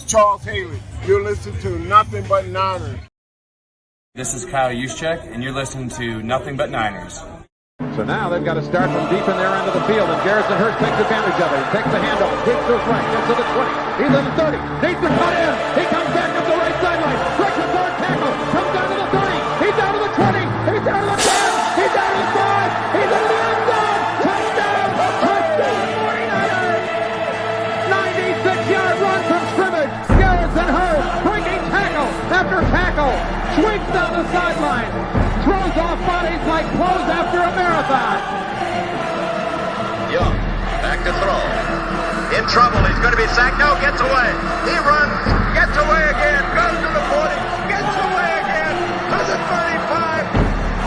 Charles Haley. You're listening to Nothing But Niners. This is Kyle Juszczyk, and you're listening to Nothing But Niners. So now they've got to start from deep in their end of the field, and Garrison Hurst takes advantage of it. He takes the handoff, sweeps to his right, gets to the 20. He's at the 30, needs to cut in. He comes back up the right sideline, breaks the third tackle, comes down to the 30. He's down to the 20. He's down to the 10. He's down to the 5. He's into the end zone. Touchdown! Touchdown! 49ers! 96-yard run from scrimmage. Garrison Hurst breaking tackle after tackle, swings down the sideline. Throws off bodies like clothes after a marathon. Young, back to throw. In trouble, he's going to be sacked. No, gets away. He runs, gets away again, goes to the 40, gets away again, to the 35,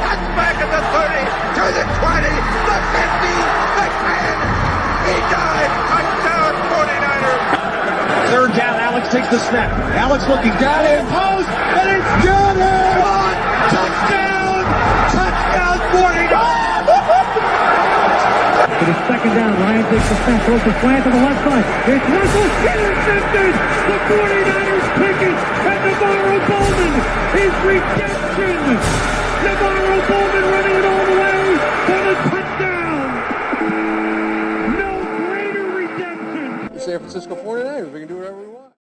cuts back at the 30, to the 20, the 50, the 10. He died. Touchdown, 49ers. Third down, Alex takes the snap. Alex looking down in post, and it's good. Touchdown! Touchdown, 49ers! It is second down. Ryan takes the snap, throws the slant to the left side. It's Russell intercepted. The 49ers pick it, and Navarro Bowman is redemption. Navarro Bowman running it all the way for the touchdown. No greater redemption. San Francisco 49ers. We can do whatever we want.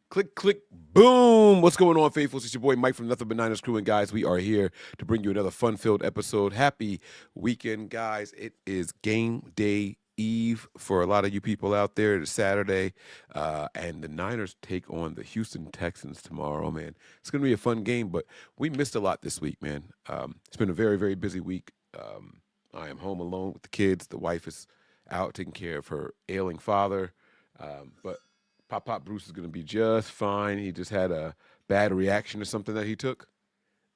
Click, click, boom. What's going on, faithfuls? It's your boy Mike from Nothing But Niners Crew, and guys, we are here to bring you another fun-filled episode. Happy weekend, guys. It is game day eve for a lot of you people out there. It's Saturday, and the Niners take on the Houston Texans tomorrow, man. It's going to be a fun game, but we missed a lot this week, man. It's been a very, very busy week. I am home alone with the kids. The wife is out taking care of her ailing father, but Pop Bruce is going to be just fine. He just had a bad reaction to something that he took.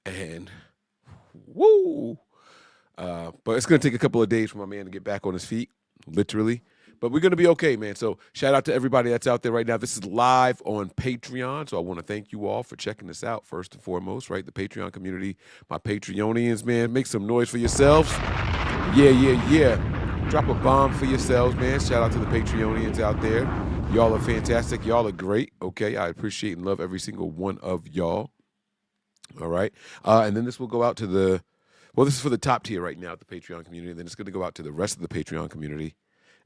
And, woo! But it's going to take a couple of days for my man to get back on his feet, literally. But we're going to be okay, man. So shout out to everybody that's out there right now. This is live on Patreon. So I want to thank you all for checking this out, first and foremost, right? The Patreon community, my Patreonians, man. Make some noise for yourselves. Yeah. Drop a bomb for yourselves, man. Shout out to the Patreonians out there. Y'all are fantastic. Y'all are great. Okay, I appreciate and love every single one of y'all. All right. And then this will go out to this is for the top tier right now at the Patreon community. Then it's going to go out to the rest of the Patreon community.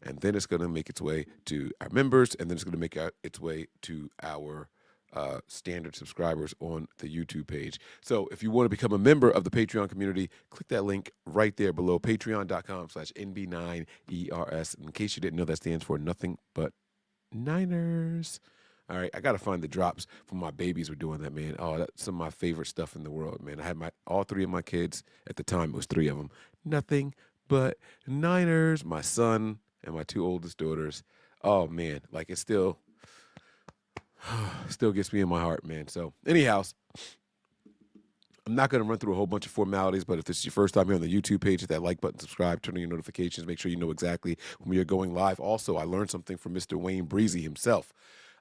And then it's going to make its way to our members. And then it's going to make its way to our standard subscribers on the YouTube page. So if you want to become a member of the Patreon community, click that link right there below, patreon.com/NB9ERS. In case you didn't know, that stands for Nothing But Niners. All right, I got to find the drops for my babies were doing that, man. Oh, that's some of my favorite stuff in the world, man. I had all three of my kids. At the time, it was three of them. Nothing but Niners. My son and my two oldest daughters. Oh, man, like it still gets me in my heart, man. So anyhow, I'm not going to run through a whole bunch of formalities, but if this is your first time here on the YouTube page, hit that like button, subscribe, turn on your notifications, make sure you know exactly when we are going live. Also, I learned something from Mr. Wayne Breezy himself.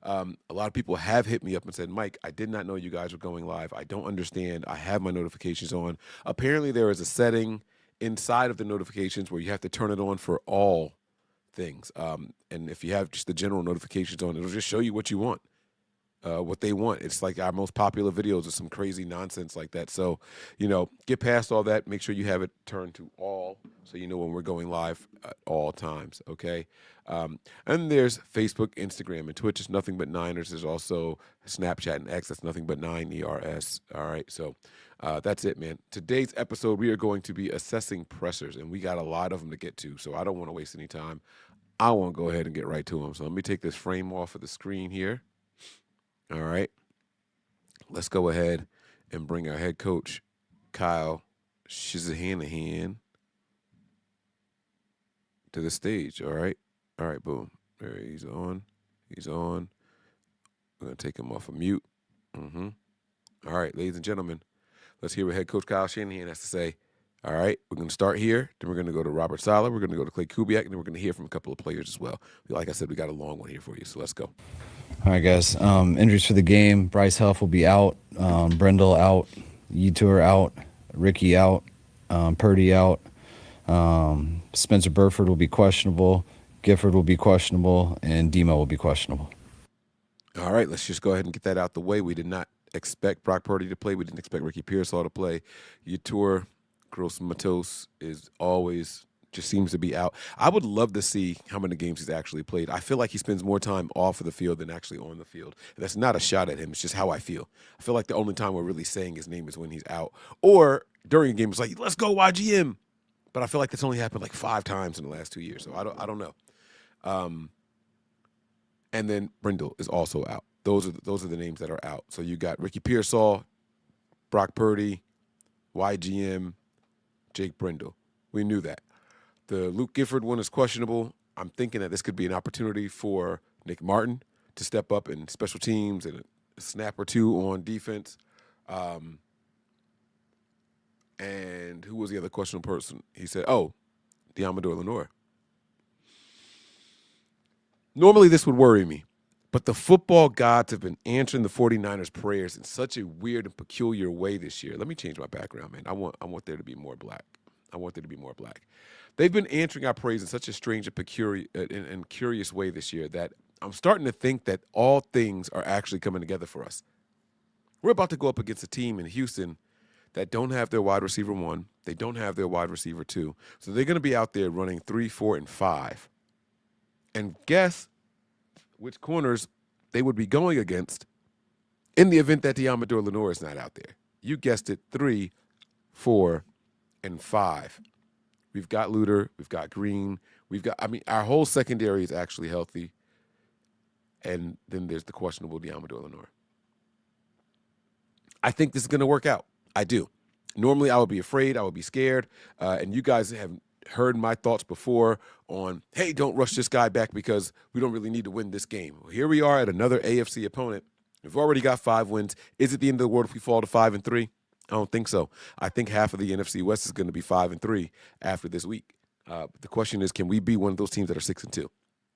A lot of people have hit me up and said, Mike, I did not know you guys were going live. I don't understand. I have my notifications on. Apparently, there is a setting inside of the notifications where you have to turn it on for all things. And if you have just the general notifications on, it'll just show you what you want. What they want. It's like our most popular videos or some crazy nonsense like that. So, get past all that. Make sure you have it turned to all so you know when we're going live at all times, okay? And there's Facebook, Instagram, and Twitch. It's Nothing But Niners. There's also Snapchat and X. That's Nothing But 9ERS. All right, so that's it, man. Today's episode, we are going to be assessing pressers, and we got a lot of them to get to, so I don't want to waste any time. I want to go ahead and get right to them. So let me take this frame off of the screen here. All right, let's go ahead and bring our head coach, Kyle Shizahanahan, to the stage. All right, boom. There he's on. I'm going to take him off of mute. All right, ladies and gentlemen, let's hear what head coach Kyle Shanahan has to say. All right, we're going to start here. Then we're going to go to Robert Saleh. We're going to go to Clay Kubiak, and then we're going to hear from a couple of players as well. Like I said, we got a long one here for you, so let's go. All right, guys. Injuries for the game. Bryce Huff will be out. Brendel out. Yetur out. Ricky out. Purdy out. Spencer Burford will be questionable. Gifford will be questionable. And Demo will be questionable. All right, let's just go ahead and get that out the way. We did not expect Brock Purdy to play. We didn't expect Ricky Pearsall to play. Yetur Gross-Matos is always just seems to be out. I would love to see how many games he's actually played. I feel like he spends more time off of the field than actually on the field. And that's not a shot at him. It's just how I feel. I feel like the only time we're really saying his name is when he's out. Or during a game, it's like, let's go YGM. But I feel like that's only happened like 5 times in the last 2 years. So I don't know. And then Brindle is also out. Those are the names that are out. So you got Ricky Pearsall, Brock Purdy, YGM, Jake Brindle. We knew that. The Luke Gifford one is questionable. I'm thinking that this could be an opportunity for Nick Martin to step up in special teams and a snap or two on defense. And who was the other questionable person? He said, Diamador Lenore. Normally this would worry me, but the football gods have been answering the 49ers prayers in such a weird and peculiar way this year. Let me change my background, man. I want there to be more black. They've been answering our praise in such a strange and peculiar and curious way this year that I'm starting to think that all things are actually coming together for us. We're about to go up against a team in Houston that don't have their wide receiver 1. They don't have their wide receiver 2. So they're going to be out there running 3, 4, and 5. And guess which corners they would be going against in the event that Diamador Lenore is not out there. You guessed it, 3, 4, and 5. We've got Luter. We've got Green. Our whole secondary is actually healthy. And then there's the questionable Diamador Lenore. I think this is going to work out. I do. Normally, I would be afraid. I would be scared. And you guys have heard my thoughts before on, hey, don't rush this guy back because we don't really need to win this game. Well, here we are at another AFC opponent. We've already got 5 wins. Is it the end of the world if we fall to 5-3? I don't think so. I think half of the NFC West is going to be 5-3 after this week. The question is, can we be one of those teams that are 6-2?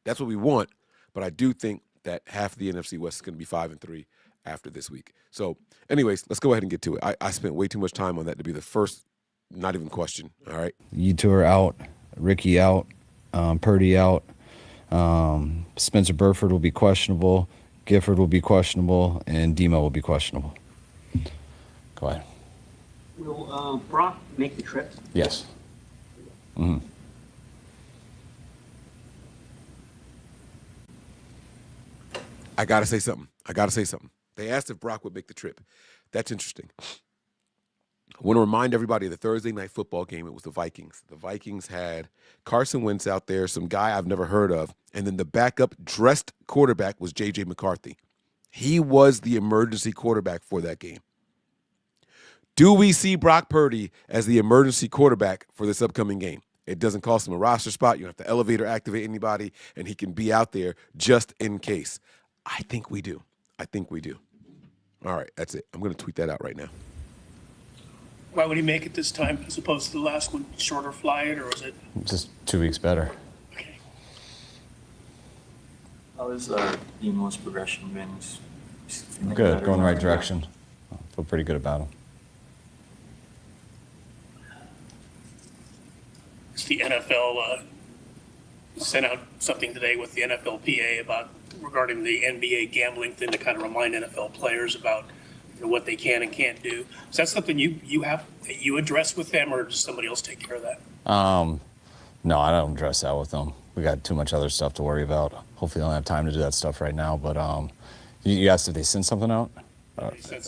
That's what we want, but I do think that half of the NFC West is going to be 5-3 after this week. So, anyways, let's go ahead and get to it. I spent way too much time on that to be the first, not even question. All right. Yetur out, Ricky out, Purdy out. Spencer Burford will be questionable. Gifford will be questionable, and Demo will be questionable. Go ahead. Will Brock make the trip? Yes. Mm-hmm. I got to say something. They asked if Brock would make the trip. That's interesting. I want to remind everybody of the Thursday night football game. It was the Vikings. The Vikings had Carson Wentz out there, some guy I've never heard of, and then the backup dressed quarterback was J.J. McCarthy. He was the emergency quarterback for that game. Do we see Brock Purdy as the emergency quarterback for this upcoming game? It doesn't cost him a roster spot. You don't have to elevate or activate anybody, and he can be out there just in case. I think we do. All right, that's it. I'm going to tweet that out right now. Why would he make it this time as opposed to the last one? Shorter flight, or was it? Just 2 weeks better. Okay. How is Demo's progression been? Good, going the right direction. I feel pretty good about him. The NFL sent out something today with the NFLPA regarding the NBA gambling thing to kind of remind NFL players about what they can and can't do. Is that something you address with them, or does somebody else take care of that? No, I don't address that with them. We got too much other stuff to worry about. Hopefully, I don't have time to do that stuff right now. But you asked if they sent something out. They've sent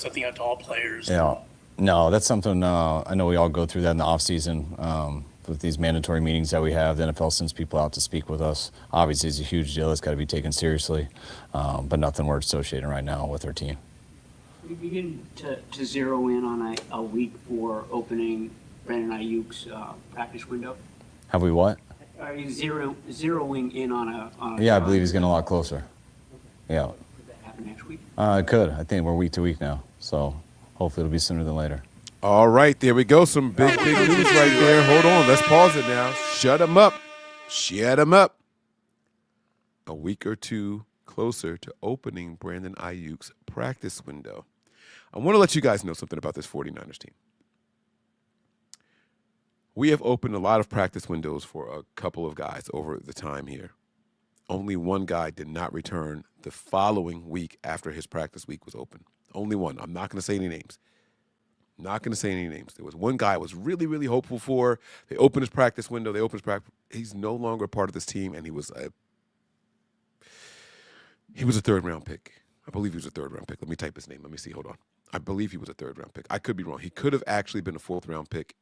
something out to all players. Yeah. No, that's something I know we all go through that in the off season with these mandatory meetings that we have. The NFL sends people out to speak with us. Obviously, it's a huge deal. It's got to be taken seriously, but nothing we're associating right now with our team. We begin to zero in on a week for opening Brandon Ayuk's practice window. Have we what? Are you zeroing in on a Yeah, I believe he's getting a lot closer. Yeah. Could that happen next week? It could. I think we're week to week now, so hopefully it'll be sooner than later. All right, there we go. Some big news right there. Hold on. Let's pause it now. Shut him up. A week or two closer to opening Brandon Ayuk's practice window. I want to let you guys know something about this 49ers team. We have opened a lot of practice windows for a couple of guys over the time here. only one guy did not return the following week after his practice week was open. Only one. I'm not going to say any names. Not going to say any names. There was one guy I was really, really hopeful for. They opened his practice window. They opened his practice. He's no longer a part of this team, and he was a third-round pick. I believe he was a third-round pick. Let me type his name. Let me see. Hold on. I believe he was a third-round pick. I could be wrong. He could have actually been a fourth-round pick.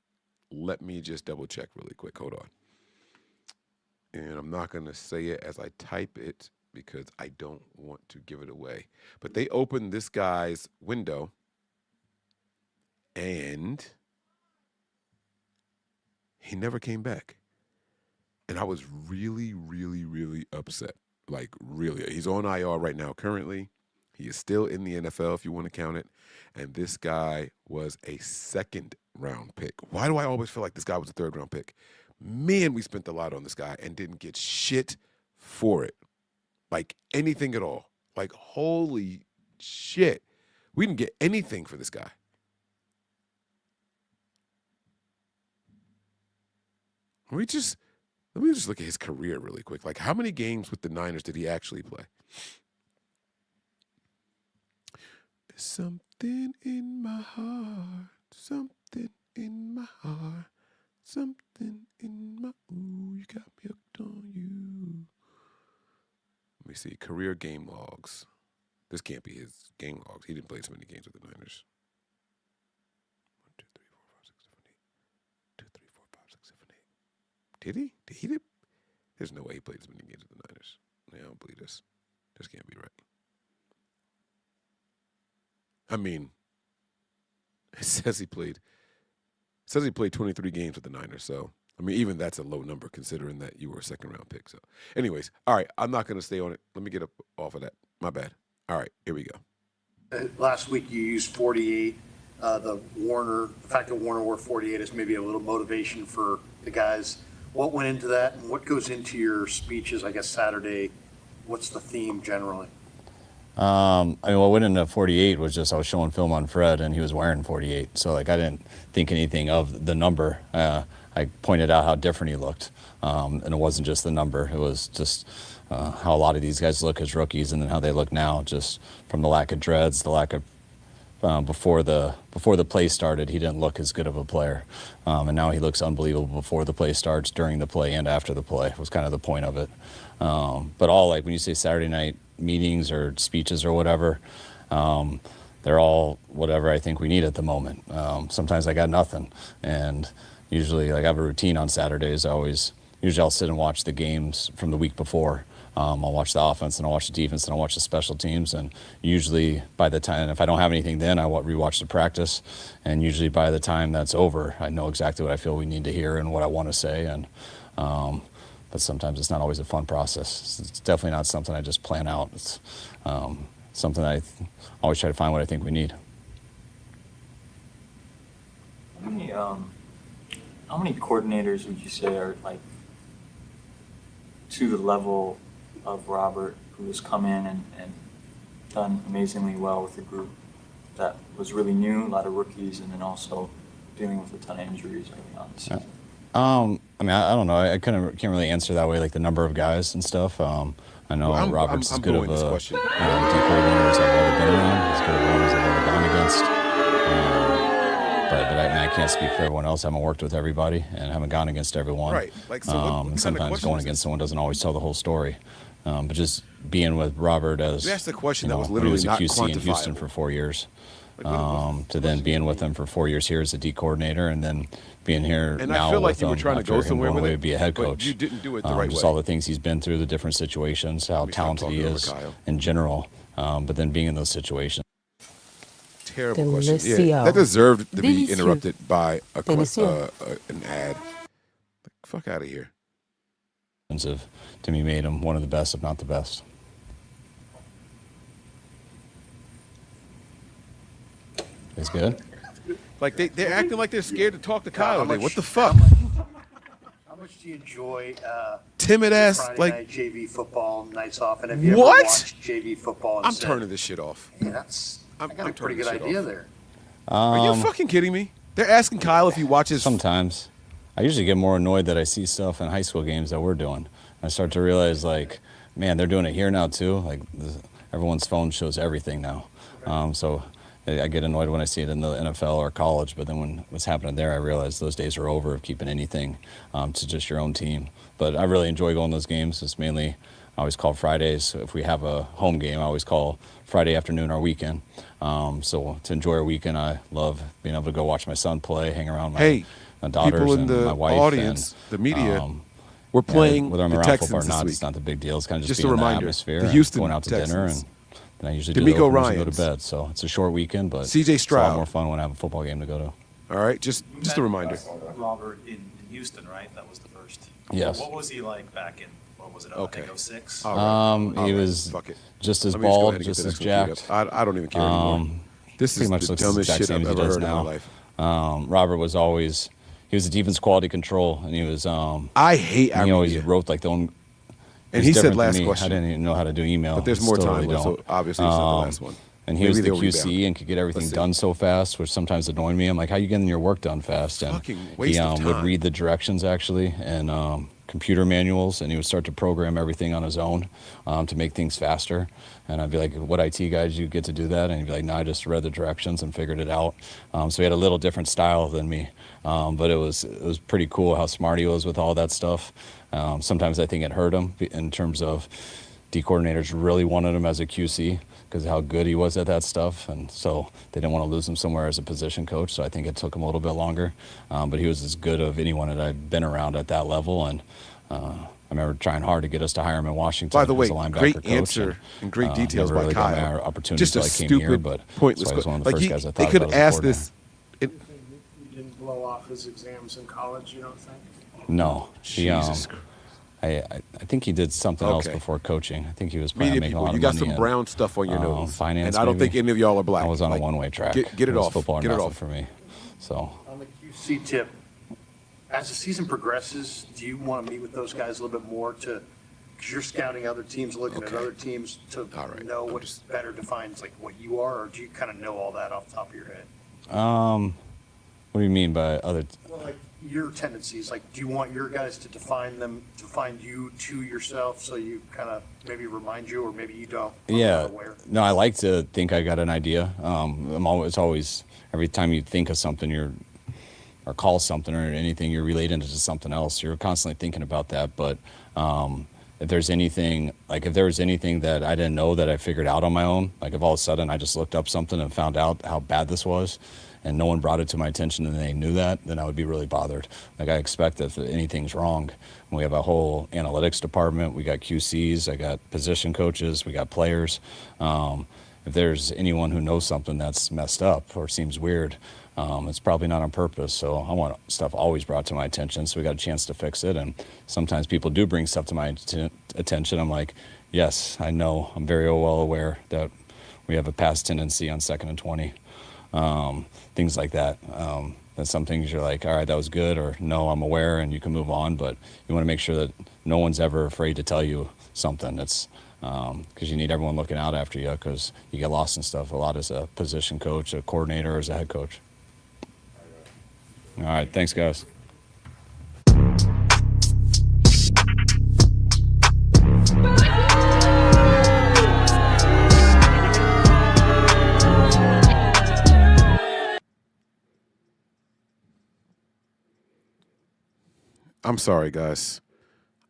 Let me just double-check really quick. Hold on. And I'm not going to say it as I type it because I don't want to give it away. But they opened this guy's window, and he never came back. And I was really, really, really upset. Like, really. He's on IR right now currently. He is still in the NFL if you want to count it. And this guy was a second-round pick. Why do I always feel like this guy was a third-round pick? Man, we spent a lot on this guy and didn't get shit for it. Like, anything at all. Like, holy shit. We didn't get anything for this guy. Let me just look at his career really quick. Like, how many games with the Niners did he actually play? There's something in my heart, something in my heart, something in my, ooh, you got me hooked on you. Let me see, career game logs. This can't be his game logs. He didn't play so many games with the Niners. 1, 2, 3, 4, 5, 6, 7, 8. 2, 3, 4, 5, 6, 7, 8. Did he? There's no way he played as many games with the Niners. I don't believe this. This can't be right. I mean, it says he played 23 games with the Niners. So, I mean, even that's a low number considering that you were a second-round pick. So, anyways, all right, I'm not going to stay on it. Let me get up off of that. My bad. All right, here we go. Last week you used 48. The fact that Warner wore 48 is maybe a little motivation for the guys. What went into that, and what goes into your speeches, I guess, Saturday? What's the theme generally? I mean, what went into 48 was just I was showing film on Fred, and he was wearing 48. So, like, I didn't think anything of the number. I pointed out how different he looked, and it wasn't just the number. It was just how a lot of these guys look as rookies and then how they look now, just from the lack of dreads, the lack of before the play started, he didn't look as good of a player, and now he looks unbelievable before the play starts, during the play, and after the play. Was kind of the point of it. But all, like, when you say Saturday night meetings or speeches or whatever, they're all whatever I think we need at the moment. Sometimes I got nothing, and usually, like, I have a routine on Saturdays. Usually I'll sit and watch the games from the week before. I'll watch the offense, and I'll watch the defense, and I'll watch the special teams. And usually by the time, if I don't have anything then, I rewatch the practice. And usually by the time that's over, I know exactly what I feel we need to hear and what I want to say. And but sometimes it's not always a fun process. It's definitely not something I just plan out. It's something I always try to find what I think we need. How many coordinators would you say are, like, to the level of Robert, who has come in and done amazingly well with the group that was really new, a lot of rookies, and then also dealing with a ton of injuries early on the season? I mean, I don't know. I can't really answer that way, like the number of guys and stuff. I know Robert's as good of a D coordinator as I've ever been around, as good of one as I've ever gone against. But I can't speak for everyone else. I haven't worked with everybody and haven't gone against everyone. Right. Like, so what sometimes going against someone doesn't always tell the whole story. But just being with Robert as you asked the question that was literally not not QC in Houston for 4 years, to then being with him for 4 years here as a D coordinator, and then being here and now I feel like with you were him trying to after go him somewhere going with away it, to be a head but coach. you didn't do it the right just way. all the things he's been through, the different situations, how talented he is in general, but then being in those situations. Terrible question. Yeah, that deserved to be interrupted by an ad. Fuck out of here. To me, made him one of the best, if not the best. It's good. Like they're acting like they're scared to talk to Kyle. What the fuck? How much do you enjoy timid ass Friday like night JV football nights off? And have you ever what? watched JV football? And I'm said, turning this shit off. Yeah, I got a pretty good idea there. Are you fucking kidding me? They're asking Kyle if he watches. Sometimes. I usually get more annoyed that I see stuff in high school games that we're doing. I start to realize, like, man, they're doing it here now too. Like everyone's phone shows everything now. So I get annoyed when I see it in the NFL or college, but then when what's happening there, I realize those days are over of keeping anything to just your own team. But I really enjoy going to those games. It's mainly, I always call Fridays. If we have a home game, I always call Friday afternoon our weekend. So to enjoy our weekend, I love being able to go watch my son play, hang around my daughters people in and the my wife. audience, and, the media, we're playing whether I'm the around Texans football or this not, week. it's not the big deal. It's kind of Just being a in the reminder, atmosphere, the Houston going out to Texans. dinner, and then I usually D'Amico do Ryans. go to bed. So it's a short weekend, but CJ it's a lot Stroud. more fun when I have a football game to go to. All right, just a reminder. Robert in Houston, right? That was the first. Yes. What was he like back in, what was it, I think 06? He was just as bald, just as jacked. I don't even care anymore. This pretty is much the looks the dumbest exact shit same I've as he ever does heard in now. my life. Robert was always, he was a defense quality control, and he was. I hate our He always media. wrote like the own. And he said different than last me. question. I didn't even know how to do email. But there's more Still time, really so don't. obviously it's not the last one. And he Maybe was the they'll QC rebound. and could get everything Let's see. done so fast, which sometimes annoyed me. I'm like, how you getting your work done fast? And Fucking waste he of would time. read the directions actually and computer manuals, and he would start to program everything on his own to make things faster. And I'd be like, what IT guy did you get to do that? And he'd be like, no, I just read the directions and figured it out. So he had a little different style than me. But it was pretty cool how smart he was with all that stuff. Sometimes I think it hurt him in terms of D coordinators really wanted him as a QC because of how good he was at that stuff, and so they didn't want to lose him somewhere as a position coach. So I think it took him a little bit longer, but he was as good of anyone that I've been around at that level. And I remember trying hard to get us to hire him in Washington. By the way, as a linebacker great coach, answer and great details never by really got Kyle. my opportunity Just a until I came stupid, here, but pointless. so I was one of the Like first guys I they thought could about have as a asked this. He didn't blow off his exams in college, you don't think? No, he, Jesus. I think he did something else Okay. before coaching. I think he was probably Media making a people, lot you of got money some in, brown stuff on your nose, finance, and I don't maybe. think any of y'all are black. I was on Like, a one-way track. Get it was off. Football or Get it nothing off. for me. So On the QC tip, as the season progresses, do you want to meet with those guys a little bit more because you're scouting other teams, looking at other teams to know what's better defines like what you are, or do you kind of know all that off the top of your head? what do you mean by other? Well, like your tendencies, like do you want your guys to define you to yourself, so you kind of maybe remind you, or maybe you don't? Yeah, no, I like to think I got an idea. I'm always every time you think of something, or call something or anything, you're relating it to something else. You're constantly thinking about that. But if there was anything that I didn't know that I figured out on my own, like if all of a sudden I just looked up something and found out how bad this was, and no one brought it to my attention and they knew that, then I would be really bothered. Like I expect if anything's wrong, we have a whole analytics department, we got QCs, I got position coaches, we got players. If there's anyone who knows something that's messed up or seems weird, it's probably not on purpose. So I want stuff always brought to my attention, so we got a chance to fix it. And sometimes people do bring stuff to my attention. I'm like, yes, I know. I'm very well aware that we have a pass tendency on 2nd and 20. Things like that. And some things you're like, all right, that was good, or no, I'm aware, and you can move on. But you want to make sure that no one's ever afraid to tell you something. It's because you need everyone looking out after you, because you get lost in stuff a lot as a position coach, a coordinator, or as a head coach. All right, thanks, guys. I'm sorry, guys.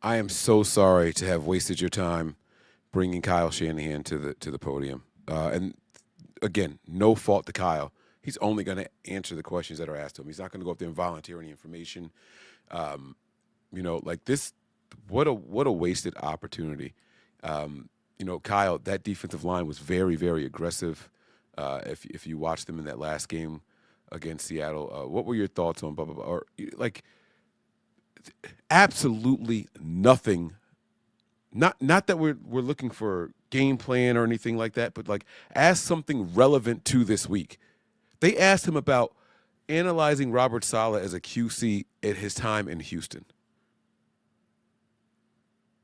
I am so sorry to have wasted your time bringing Kyle Shanahan to the podium. And again, no fault to Kyle. He's only going to answer the questions that are asked to him. He's not going to go up there and volunteer any information. Like this, what a wasted opportunity. Kyle, that defensive line was very, very aggressive. If you watched them in that last game against Seattle, what were your thoughts on blah, blah, blah? Or like, absolutely nothing. Not that we're looking for game plan or anything like that, but like ask something relevant to this week. They asked him about analyzing Robert Saleh as a QC at his time in Houston.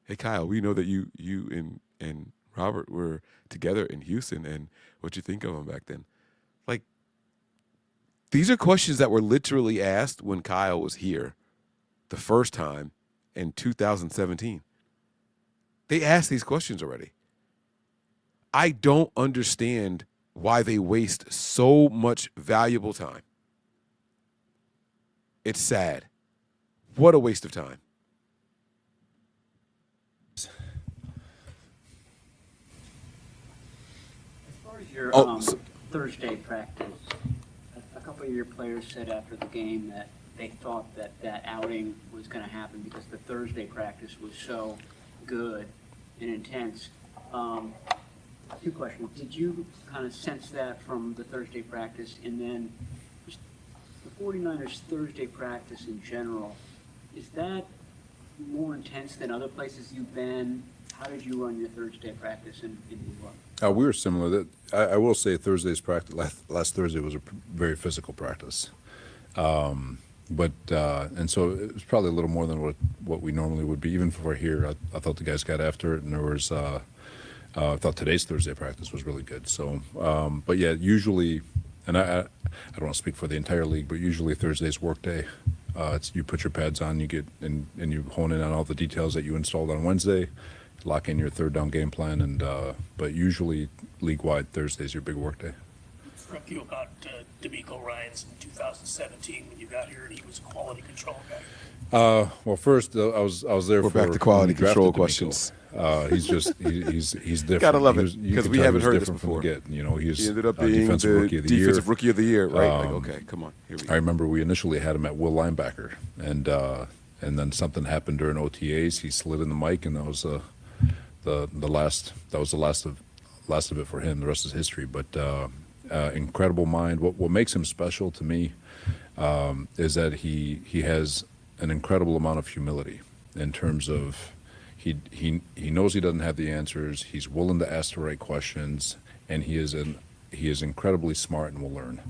Hey Kyle, we know that you and Robert were together in Houston, and what you think of him back then. Like, these are questions that were literally asked when Kyle was here the first time in 2017. They asked these questions already. I don't understand why they waste so much valuable time. It's sad. What a waste of time. As far as your Thursday practice, a couple of your players said after the game that they thought that outing was going to happen because the Thursday practice was so good and intense. Two questions. Did you kind of sense that from the Thursday practice? And then the 49ers Thursday practice in general, is that more intense than other places you've been? How did you run your Thursday practice in New York? We were similar. I will say Thursday's practice, last Thursday was a very physical practice. And so it was probably a little more than what we normally would be. Even for here, I thought the guys got after it, and there was, I thought today's Thursday practice was really good. So, but yeah, usually, and I don't want to speak for the entire league, but usually Thursday's work day. It's you put your pads on, you get and you hone in on all the details that you installed on Wednesday, lock in your third down game plan, and but usually league-wide Thursday's your big work day. What struck you about D'Amico Ryans in 2017 when you got here and he was a quality control guy? Well, first I was there. We're for back to quality control D'Amico. questions. He's different. Gotta love it because we haven't heard this before. He ended up being defensive rookie of the year, right? Okay, come on. Here we go. I remember we initially had him at will linebacker, and then something happened during OTAs. He slid in the mic, and that was the last. That was the last of it for him. The rest is history. But incredible mind. What makes him special to me is that he has an incredible amount of humility in terms of. He knows he doesn't have the answers. He's willing to ask the right questions, and he is incredibly smart and will learn.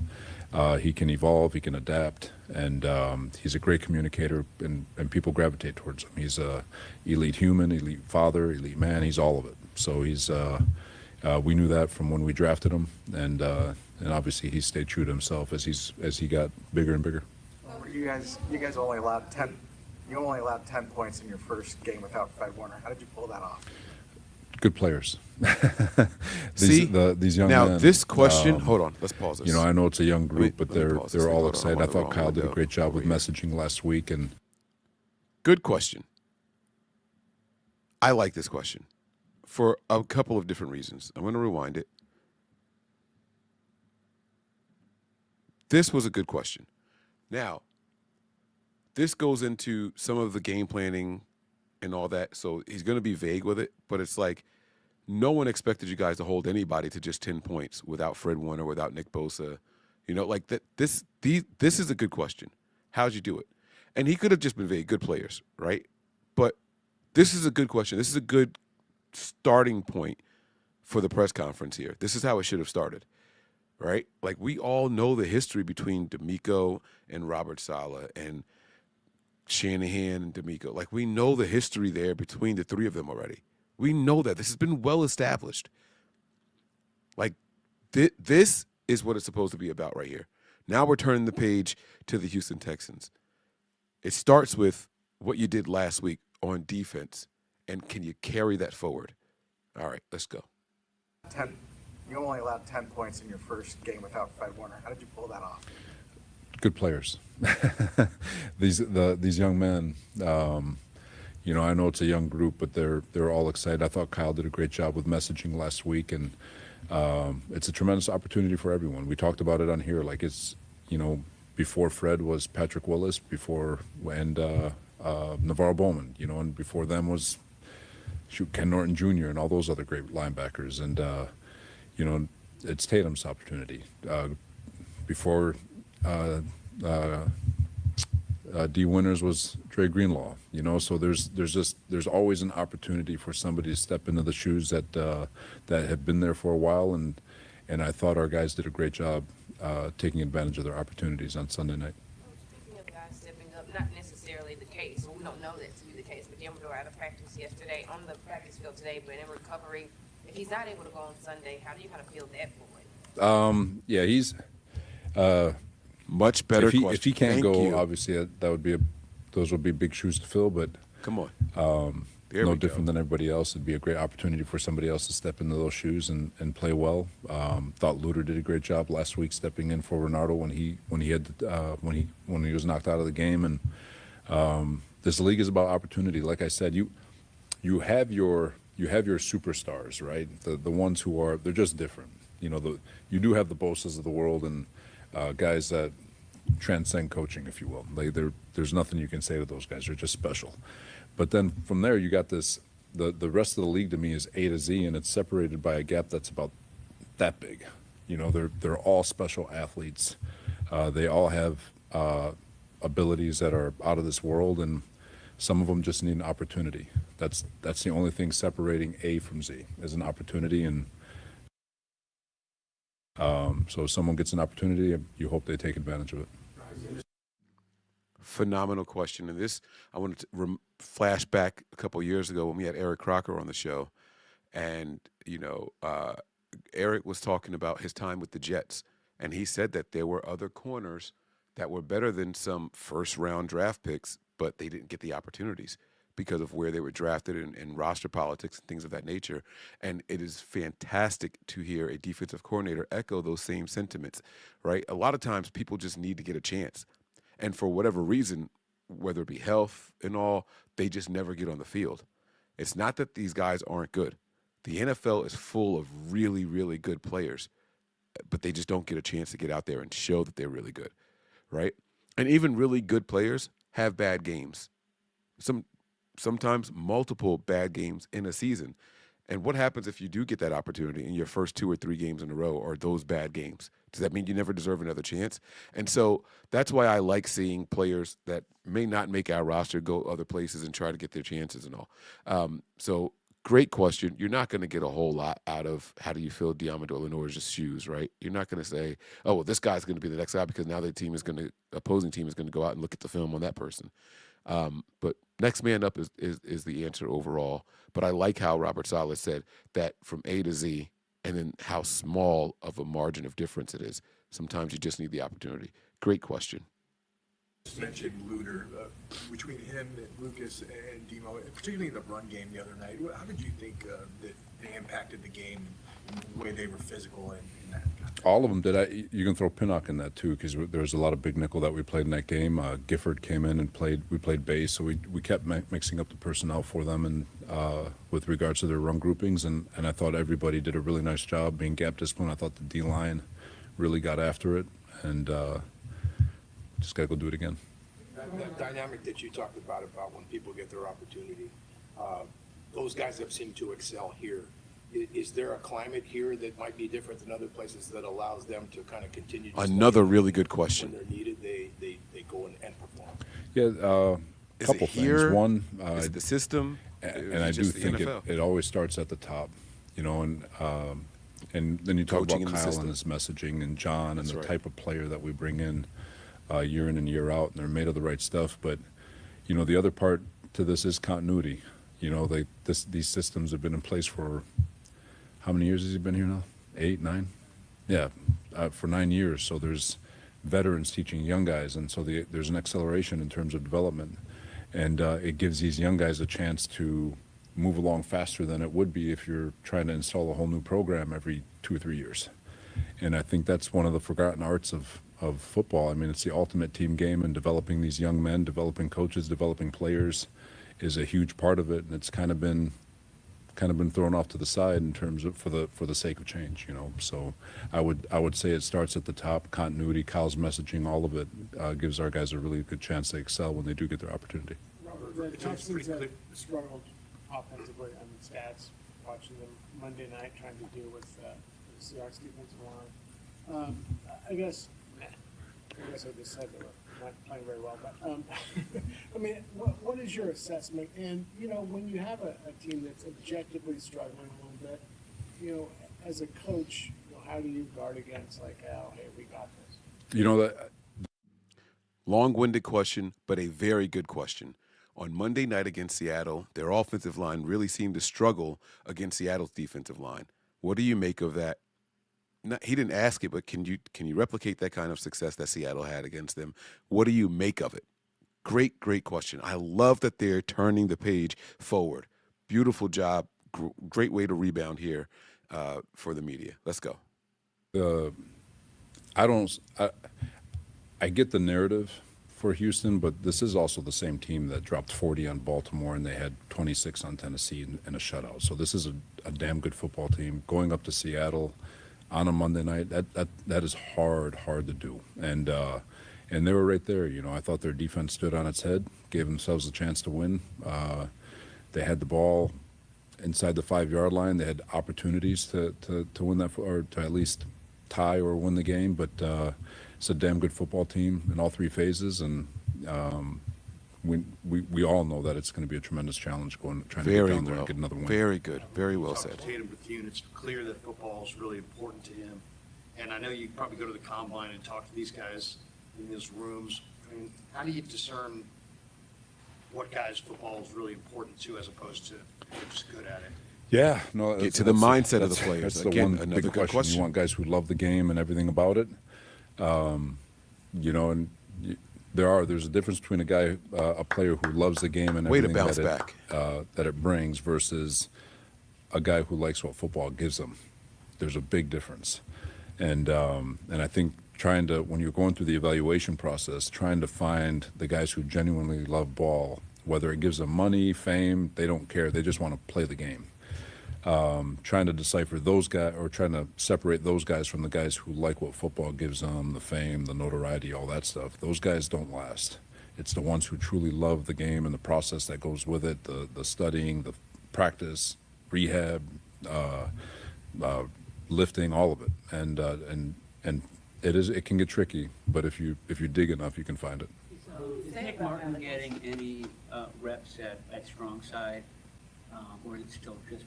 He can evolve, he can adapt, and he's a great communicator, and people gravitate towards him. He's a elite human, elite father, elite man. He's all of it. So he's we knew that from when we drafted him, and obviously he stayed true to himself as he got bigger and bigger. You guys only allowed 10. You only allowed 10 points in your first game without Fred Warner. How did you pull that off? Good players. These young men. Now, this question, hold on, let's pause this. I know it's a young group, but they're all excited. I thought Kyle did a great job with messaging last week. And good question. I like this question for a couple of different reasons. I'm going to rewind it. This was a good question. Now, this goes into some of the game planning and all that, so he's going to be vague with it, but it's like no one expected you guys to hold anybody to just 10 points without Fred Warner, without Nick Bosa. Like that. This is a good question. How'd you do it? And he could have just been vague. Good players, right? But this is a good question. This is a good starting point for the press conference here. This is how it should have started, right? Like we all know the history between D'Amico and Robert Saleh and Shanahan and D'Amico. Like we know the history there between the three of them already. We know that. This has been well established. Like this is what it's supposed to be about right here. Now we're turning the page to the Houston Texans. It starts with what you did last week on defense, and can you carry that forward? All right, let's go. You only allowed 10 points in your first game without Fred Warner. How did you pull that off? Good players. These young men, I know it's a young group, but they're all excited. I thought Kyle did a great job with messaging last week, and it's a tremendous opportunity for everyone. We talked about it on here, like it's, before Fred was Patrick Willis, and Navarro Bowman, and before them was Ken Norton Jr. and all those other great linebackers, and it's Tatum's opportunity. Before D. Winters was Dre Greenlaw, so there's always an opportunity for somebody to step into the shoes that have been there for a while, and I thought our guys did a great job taking advantage of their opportunities on Sunday night. Speaking of guys stepping up, not necessarily the case, we don't know that to be the case, but Jim out of practice yesterday, on the practice field today, but in recovery, if he's not able to go on Sunday, how do you kind of feel that for him? Yeah, he's much better. If he can't go, obviously those would be big shoes to fill. But Come on. No different than everybody else. It'd be a great opportunity for somebody else to step into those shoes and play well. Thought Luter did a great job last week stepping in for Ronaldo when he was knocked out of the game. And this league is about opportunity. Like I said, you have your superstars, right? The ones who they're just different. You do have the Bosas of the world and guys that transcend coaching, if you will. There's nothing you can say to those guys. They're just special. But then from there, you got this. The rest of the league to me is A to Z, and it's separated by a gap that's about that big. They're all special athletes. They all have abilities that are out of this world, and some of them just need an opportunity. That's the only thing separating A from Z is an opportunity. And so if someone gets an opportunity, you hope they take advantage of it. Phenomenal question. And this, I wanted to flash back a couple of years ago when we had Eric Crocker on the show. And, Eric was talking about his time with the Jets. And he said that there were other corners that were better than some first-round draft picks, but they didn't get the opportunities because of where they were drafted and roster politics and things of that nature. And it is fantastic to hear a defensive coordinator echo those same sentiments, right? A lot of times people just need to get a chance. And for whatever reason, whether it be health and all, they just never get on the field. It's not that these guys aren't good. The NFL is full of really, really good players, but they just don't get a chance to get out there and show that they're really good, right? And even really good players have bad games. Sometimes multiple bad games in a season. And what happens if you do get that opportunity in your first 2 or 3 games in a row or those bad games? Does that mean you never deserve another chance? And so that's why I like seeing players that may not make our roster go other places and try to get their chances and all. So great question. You're not going to get a whole lot out of how do you fill Diamondor Lenoir's shoes, right? You're not going to say, oh, well, this guy's going to be the next guy because now the opposing team is going to go out and look at the film on that person. But next man up is the answer overall. But I like how Robert Saleh said that from A to Z and then how small of a margin of difference it is. Sometimes you just need the opportunity. Great question. Just mentioned Luter. Between him and Lucas and Demo, particularly in the run game the other night, how did you think that they impacted the game and the way they were physical in that? All of them did. You can throw Pinnock in that too, because there was a lot of big nickel that we played in that game. Gifford came in and we played base, so we kept mixing up the personnel for them and with regards to their run groupings, and I thought everybody did a really nice job being gap disciplined. I thought the D-line really got after it, and just got to go do it again. That dynamic that you talked about when people get their opportunity, those guys have seemed to excel here. Is there a climate here that might be different than other places that allows them to kind of continue to Another really good question. When they're needed, they go and perform? Yeah, a couple things. One, is it the system? And I do think it always starts at the top, and then you talk Coaching about Kyle and his messaging and John and the type of player that we bring in year in and year out, and they're made of the right stuff. But, the other part to this is continuity. These systems have been in place for how many years has he been here now? 8, 9? Yeah, for 9 years. So there's veterans teaching young guys, and so there's an acceleration in terms of development. And it gives these young guys a chance to move along faster than it would be if you're trying to install a whole new program every 2 or 3 years. And I think that's one of the forgotten arts of football. I mean, it's the ultimate team game, and developing these young men, developing coaches, developing players is a huge part of it. And it's kind of been thrown off to the side in terms of for the sake of change, So I would say it starts at the top. Continuity, Kyle's messaging, all of it gives our guys a really good chance to excel when they do get their opportunity. Robert, the Texans have struggled offensively on the stats, watching them Monday night trying to deal with the Seahawks defensive line. I guess I just said they were not playing very well, but I mean, what is your assessment? And when you have a team that's objectively struggling a little bit, as a coach, how do you guard against oh, hey, we got this? That long-winded question, but a very good question. On Monday night against Seattle, their offensive line really seemed to struggle against Seattle's defensive line. What do you make of that? He didn't ask it, but can you replicate that kind of success that Seattle had against them? What do you make of it? Great, great question. I love that they're turning the page forward. Beautiful job. Great way to rebound here for the media. Let's go. I get the narrative for Houston, but this is also the same team that dropped 40 on Baltimore, and they had 26 on Tennessee in a shutout. So this is a damn good football team. Going up to Seattle on a Monday night, that is hard to do. And they were right there. You know, I thought their defense stood on its head, gave themselves a chance to win. They had the ball inside the 5-yard line. They had opportunities to win that, or to at least tie or win the game, but it's a damn good football team in all three phases, and we all know that it's going to be a tremendous challenge trying to get down there and get another win. Very good. Very well said. Tatum Bethune, it's clear that football is really important to him, and I know you probably go to the combine and talk to these guys in these rooms. I mean, how do you discern what guys football is really important to as opposed to they're just good at it? Yeah, no. Get to the mindset of the players. That's Again, the one another big good question. You want guys who love the game and everything about it. You know, and there's a difference between a player who loves the game and everything that it brings versus a guy who likes what football gives them. There's a big difference, and I think when you're going through the evaluation process, trying to find the guys who genuinely love ball, whether it gives them money, fame, they don't care. They just want to play the game. Trying to decipher those guys, or trying to separate those guys from the guys who like what football gives them, the fame, the notoriety, all that stuff. Those guys don't last. It's the ones who truly love the game and the process that goes with it, the studying, the practice, rehab, lifting, all of it. And it can get tricky, but if you dig enough, you can find it. So is Nick Martin getting any reps at strong side? Or is it still just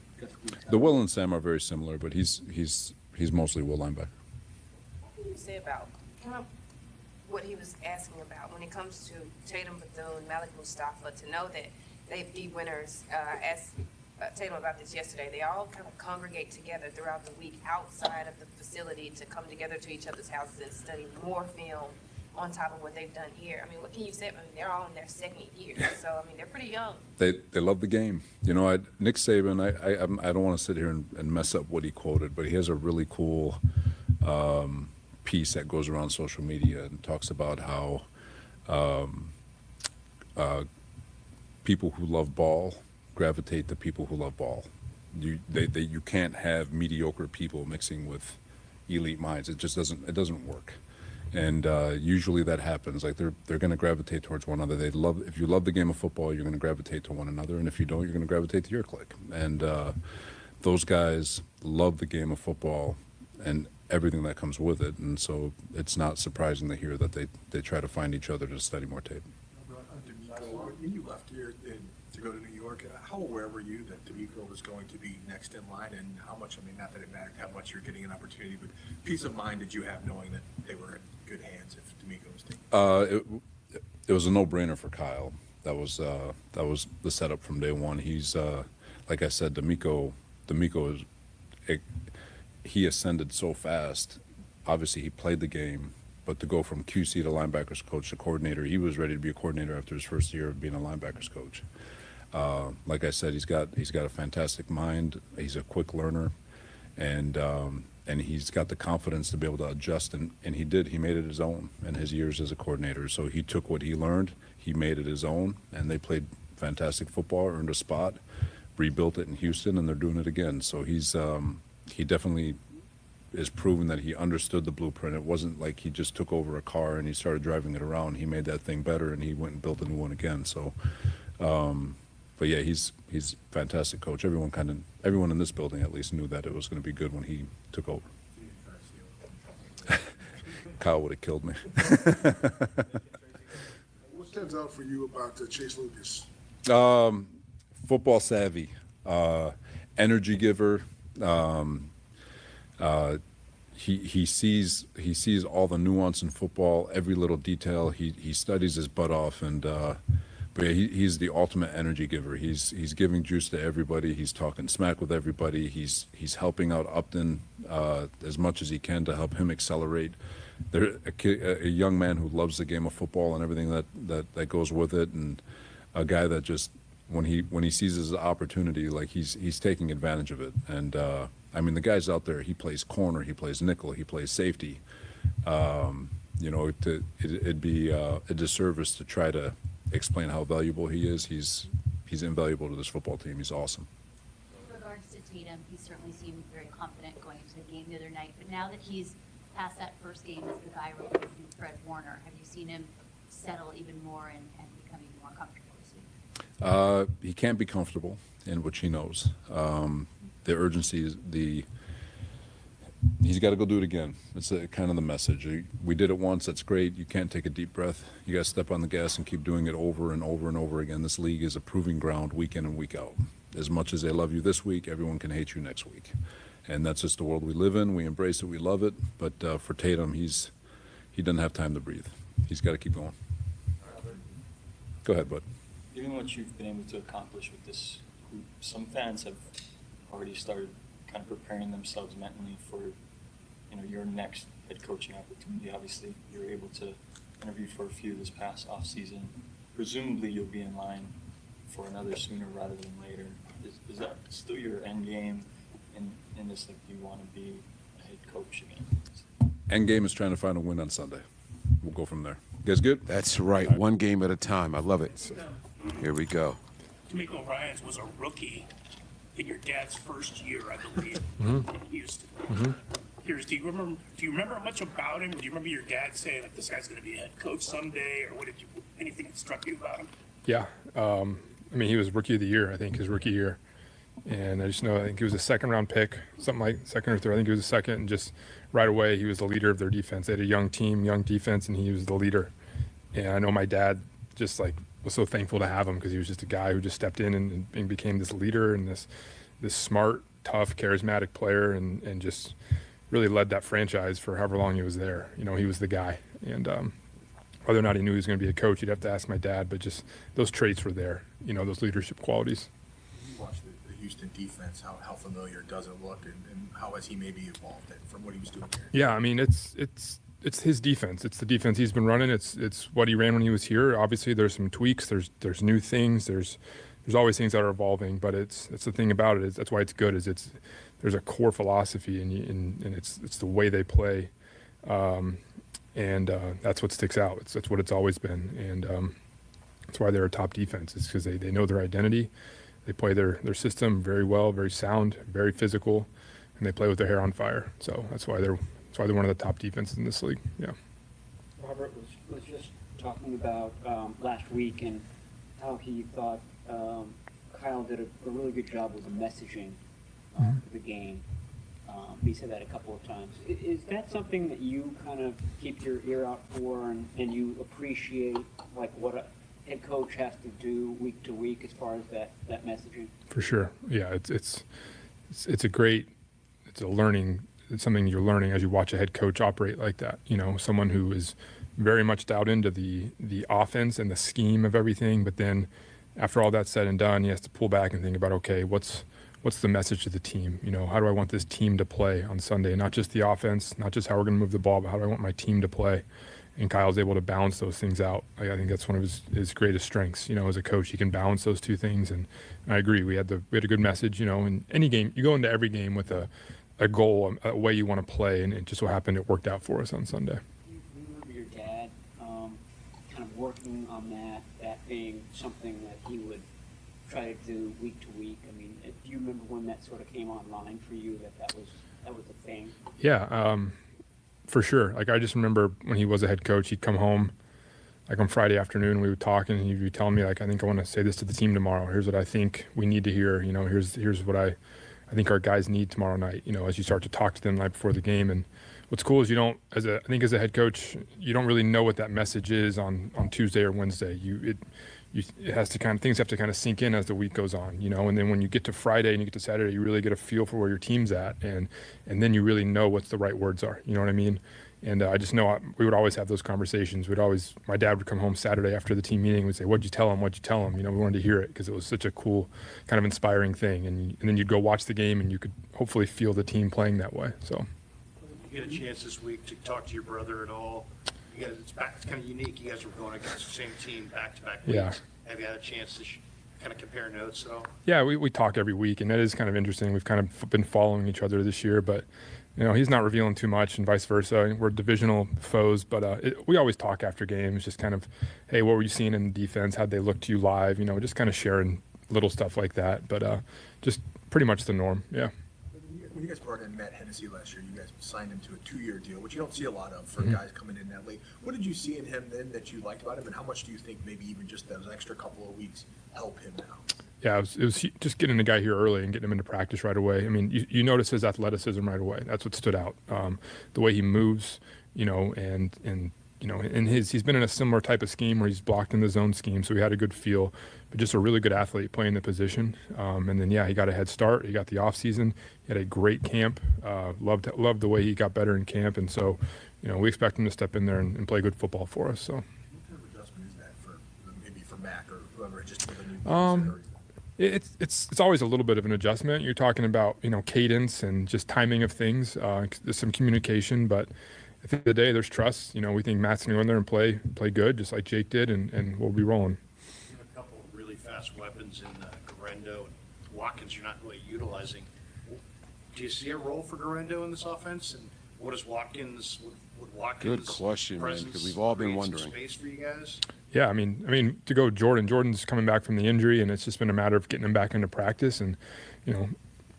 The Will and Sam are very similar, but he's mostly Will linebacker. What can you say about kind of what he was asking about when it comes to Tatum Bethune, Malik Mustafa, to know that they be winners? I asked Tatum about this yesterday. They all kind of congregate together throughout the week outside of the facility to come together to each other's houses and study more film on top of what they've done here. I mean, what can you say? I mean, they're all in their second year, so I mean, they're pretty young. They love the game. You know, Nick Saban, I don't want to sit here and mess up what he quoted, but he has a really cool piece that goes around social media and talks about how people who love ball gravitate to people who love ball. You can't have mediocre people mixing with elite minds. It just doesn't work. And usually that happens. Like they're going to gravitate towards one another. If you love the game of football, you're going to gravitate to one another, and if you don't, you're going to gravitate to your clique. And those guys love the game of football and everything that comes with it. And so it's not surprising to hear that they try to find each other to study more tape. When you left here to go to New York, how aware were you that D'Amico was going to be next in line, and how much, I mean, not that it mattered how much you're getting an opportunity, but peace of mind did you have knowing that they were in good hands if D'Amico was taking it was a no-brainer for Kyle. That was the setup from day one. He's like I said, D'Amico is he ascended so fast. Obviously, he played the game, but to go from QC to linebackers coach to coordinator, he was ready to be a coordinator after his first year of being a linebackers coach. Like I said, he's got a fantastic mind. He's a quick learner, and he's got the confidence to be able to adjust. And he did. He made it his own in his years as a coordinator. So he took what he learned, he made it his own, and they played fantastic football, earned a spot, rebuilt it in Houston, and they're doing it again. So he definitely is proven that he understood the blueprint. It wasn't like he just took over a car and he started driving it around. He made that thing better, and he went and built a new one again. So, but yeah, he's a fantastic coach. Everyone in this building at least knew that it was going to be good when he took over. Kyle would have killed me. What stands out for you about Chase Lucas? Football savvy, energy giver. He sees all the nuance in football, every little detail. He studies his butt off, and but yeah, he's the ultimate energy giver. He's giving juice to everybody. He's talking smack with everybody. He's helping out Upton as much as he can to help him accelerate. a young man who loves the game of football and everything that goes with it, and a guy that just when he sees his opportunity, like he's taking advantage of it. And I mean, the guy's out there. He plays corner, he plays nickel, he plays safety. It'd be a disservice to try to explain how valuable he is. He's invaluable to this football team. He's awesome. With regards to Tatum, he certainly seemed very confident going into the game the other night. But now that he's past that first game as the guy replacing Fred Warner, have you seen him settle even more and becoming more comfortable this week? He can't be comfortable in which he knows. The urgency is he's got to go do it again. It's kind of the message. We did it once. That's great. You can't take a deep breath. You got to step on the gas and keep doing it over and over and over again. This league is a proving ground week in and week out. As much as they love you this week, everyone can hate you next week. And that's just the world we live in. We embrace it. We love it. But for Tatum, he doesn't have time to breathe. He's got to keep going. Go ahead, bud. Given what you've been able to accomplish with this group, some fans have already started kind of preparing themselves mentally for, your next head coaching opportunity. Obviously, you were able to interview for a few this past off season. Presumably, you'll be in line for another sooner rather than later. Is that still your end game in this? Like, do you want to be a head coach again? End game is trying to find a win on Sunday. We'll go from there. You guys good? That's right. One game at a time. I love it. Here we go. D'Amico Ryans was a rookie in your dad's first year, I believe, Mhm. in Houston. Mhm. Do you remember much about him? Do you remember your dad saying, like, this guy's going to be a head coach someday, or anything that struck you about him? Yeah. I mean, he was rookie of the year, I think, his rookie year. And I just know, I think he was a second-round pick, something like second or third. I think he was a second, and just right away, he was the leader of their defense. They had a young team, young defense, and he was the leader. And I know my dad just, was so thankful to have him because he was just a guy who just stepped in and became this leader and this smart, tough, charismatic player and just really led that franchise for however long he was there. He was the guy. And whether or not he knew he was going to be a coach, you'd have to ask my dad, but just those traits were there, those leadership qualities. You watch the Houston defense, how familiar does it look, and how has he maybe evolved from what he was doing here? Yeah, I mean, it's his defense. It's the defense he's been running. It's what he ran when he was here. Obviously, there's some tweaks. There's new things. There's always things that are evolving. But it's the thing about it is that's why it's good. There's a core philosophy and it's the way they play, and that's what sticks out. That's what it's always been, and that's why they're a top defense. It's because they know their identity. They play their system very well, very sound, very physical, and they play with their hair on fire. So that's why they're one of the top defenses in this league. Yeah. Robert was just talking about last week and how he thought Kyle did a really good job with the messaging for the game. He said that a couple of times. Is that something that you kind of keep your ear out for and you appreciate, like what a head coach has to do week to week as far as that messaging? For sure. Yeah, it's something you're learning as you watch a head coach operate like that. Someone who is very much dialed into the offense and the scheme of everything, but then after all that's said and done, he has to pull back and think about, okay, what's the message to the team? How do I want this team to play on Sunday? Not just the offense, not just how we're going to move the ball, but how do I want my team to play? And Kyle's able to balance those things out. I think that's one of his greatest strengths. As a coach, he can balance those two things. And I agree. We had a good message. In any game, you go into every game with a goal, a way you want to play, and it just so happened it worked out for us on Sunday. Do you remember your dad kind of working on that being something that he would try to do week to week? I mean, do you remember when that sort of came online for you, that was a thing? Yeah, for sure. I just remember when he was a head coach, he'd come home on Friday afternoon, we would talk, and he'd be telling me, I think I want to say this to the team tomorrow. Here's what I think we need to hear. Here's what I think our guys need tomorrow night, as you start to talk to them the night before the game. And what's cool is as a head coach, you don't really know what that message is on Tuesday or Wednesday. Things have to kind of sink in as the week goes on, and then when you get to Friday and you get to Saturday, you really get a feel for where your team's at, and then you really know what the right words are. You know what I mean? And I just know we would always have those conversations. My dad would come home Saturday after the team meeting and would say, what'd you tell him? We wanted to hear it because it was such a cool, kind of inspiring thing. And then you'd go watch the game and you could hopefully feel the team playing that way. So. you get a chance this week to talk to your brother at all? You guys, it's kind of unique. You guys were going against the same team back-to-back weeks. Yeah. Have you had a chance to kind of compare notes at all? Yeah, we talk every week, and that is kind of interesting. We've kind of been following each other this year, but he's not revealing too much, and vice versa. We're divisional foes, but we always talk after games, just kind of, hey, what were you seeing in the defense? How'd they look to you live? Just kind of sharing little stuff like that, but just pretty much the norm. Yeah. When you guys brought in Matt Hennessy last year, you guys signed him to a 2-year deal, which you don't see a lot of for guys coming in that late. What did you see in him then that you liked about him, and how much do you think maybe even just those extra couple of weeks help him now? Yeah, it was just getting the guy here early and getting him into practice right away. I mean, you notice his athleticism right away. That's what stood out. The way he moves, and he's been in a similar type of scheme where he's blocked in the zone scheme, so he had a good feel. But just a really good athlete playing the position. And then, he got a head start. He got the offseason. He had a great camp. Loved the way he got better in camp. And so, we expect him to step in there and play good football for us. So. What kind of adjustment is that for Mac or whoever just with a new It's always a little bit of an adjustment. You're talking about, cadence and just timing of things. There's some communication, but at the end of the day, there's trust. We think Matt's going to go in there and play good, just like Jake did, and we'll be rolling. You have a couple of really fast weapons in Garendo and Watkins you're not really utilizing. Do you see a role for Garendo in this offense? And what is Watkins? Would Watkins? Good question, man, because we've all been wondering. Space for you guys? Yeah, I mean, to go Jordan's coming back from the injury, and it's just been a matter of getting him back into practice and,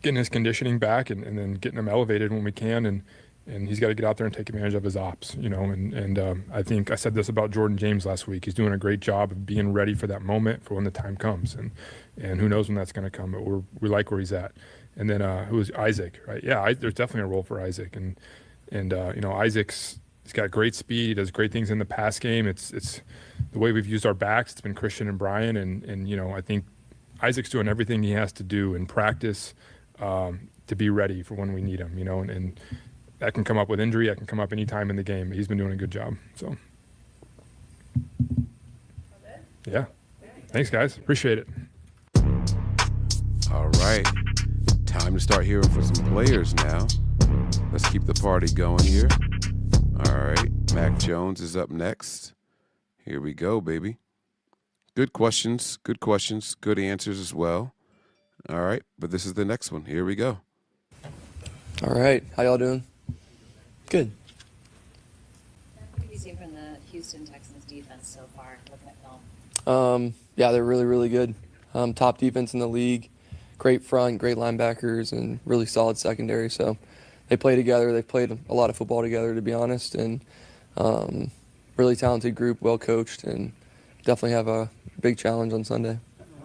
getting his conditioning back and then getting him elevated when we can. And he's got to get out there and take advantage of his ops, and I think I said this about Jordan James last week. He's doing a great job of being ready for that moment for when the time comes, and who knows when that's going to come, but we like where he's at. And then who's Isaac, right? Yeah, there's definitely a role for Isaac, and he's got great speed. He does great things in the pass game. It's the way we've used our backs. It's been Christian and Brian, and I think Isaac's doing everything he has to do in practice to be ready for when we need him, and that can come up with injury. That can come up any time in the game. But he's been doing a good job. So, yeah. Thanks, guys. Appreciate it. All right. Time to start hearing from some players now. Let's keep the party going here. All right. Mac Jones is up next. Here we go, baby. Good questions. Good answers as well. All right. But this is the next one. Here we go. All right. How y'all doing? Good. What have you seen from the Houston Texans defense so far, looking at film? Yeah, they're really, really good. Top defense in the league. Great front, great linebackers, and really solid secondary. So they play together. They've played a lot of football together, to be honest, and really talented group, well coached, and definitely have a big challenge on Sunday.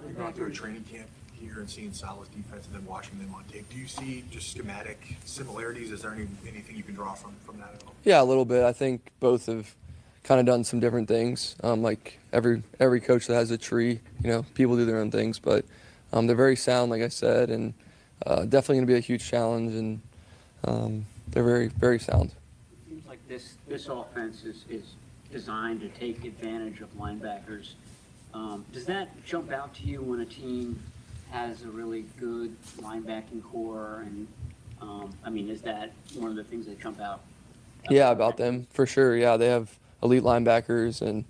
You go out there to training camp here and seeing solid defense and then watching them on tape. Do you see just schematic similarities? Is there anything you can draw from that at all? Yeah, a little bit. I think both have kind of done some different things. Like every coach that has a tree, people do their own things, but they're very sound, like I said, and definitely going to be a huge challenge, and they're very, very sound. It seems like this offense is designed to take advantage of linebackers. Does that jump out to you when a team has a really good linebacking core? And is that one of the things that jump out? Yeah, about them, for sure. Yeah, they have elite linebackers, and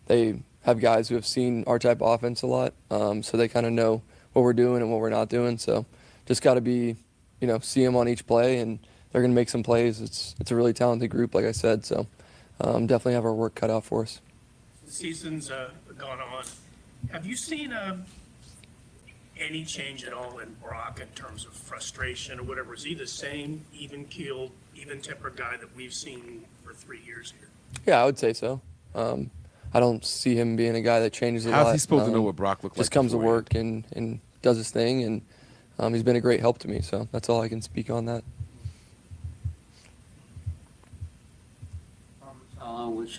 they have guys who have seen our type of offense a lot, so they kind of know what we're doing and what we're not doing. So just got to be, see them on each play, and they're going to make some plays. It's a really talented group, like I said, so definitely have our work cut out for us. The season's gone on. Have you seen any change at all in Brock in terms of frustration or whatever? Is he the same even-keeled, even-tempered guy that we've seen for 3 years here? Yeah, I would say so. I don't see him being a guy that changes a lot. How's he supposed to know what Brock looked like? Just comes to work and does his thing, and he's been a great help to me, so that's all I can speak on that.